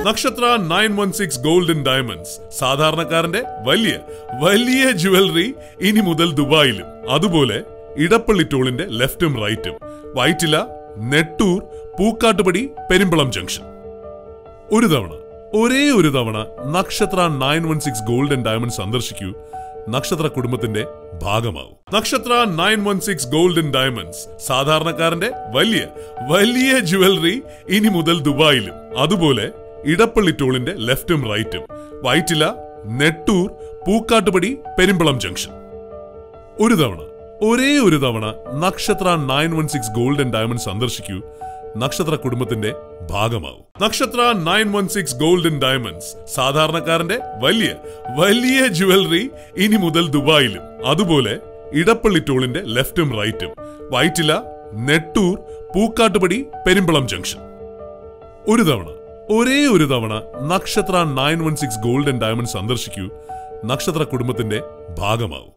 നക്ഷത്ര 916 golden diamonds. സാധാരണക്കാരന്റെ വലിയ വലിയ ജുവലറി ഇനി മുതൽ ദുബായിലും. അതുപോലെ ഇടപ്പള്ളി ടോളിന്റെ ലെഫ്റ്റും റൈറ്റും. വൈറ്റില, നെട്ടൂർ, പൂക്കാട്ടുപടി, പെരുമ്പളം ജംഗ്ഷൻ. ഒരേ ഒരു തവണ നക്ഷത്ര 916 ഗോൾഡൻ ഡയമണ്ട് സന്ദർശിക്കൂ. നക്ഷത്ര കുടുംബത്തിന്റെ ഭാഗമാവും. നക്ഷത്ര 916 ഗോൾഡൻ ഡയമണ്ട്സ്. സാധാരണക്കാരന്റെ വലിയ വലിയ ജുവലറി ഇനി മുതൽ ദുബായിലും. അതുപോലെ ഇടപ്പള്ളി ടോളിന്റെ ലെഫ്റ്റും റൈറ്റും. വൈറ്റില, നെട്ടൂർ, പൂക്കാട്ടുപടി, പെരുമ്പളം ജംഗ്ഷൻ. ഒരേ ഒരു തവണ നക്ഷത്ര 916 ഗോൾഡൻ ഡയമണ്ട് സന്ദർശിക്കൂ. നക്ഷത്ര കുടുംബത്തിന്റെ ഭാഗമാവും. നക്ഷത്ര 916 ഗോൾഡൻ ഡയമണ്ട്സ്. സാധാരണക്കാരന്റെ വലിയ വലിയ ജുവലറി ഇനി മുതൽ ദുബായിലും. അതുപോലെ ഇടപ്പള്ളി ടോളിന്റെ ലെഫ്റ്റും റൈറ്റും. വൈറ്റില, നെട്ടൂർ, പൂക്കാട്ടുപടി, പെരുമ്പളം ജംഗ്ഷൻ. ഒരേ ഒരു തവണ നക്ഷത്ര 916 ഗോൾഡൻ ഡയമണ്ട് സന്ദർശിക്കൂ. നക്ഷത്ര കുടുംബത്തിന്റെ ഭാഗമാവും.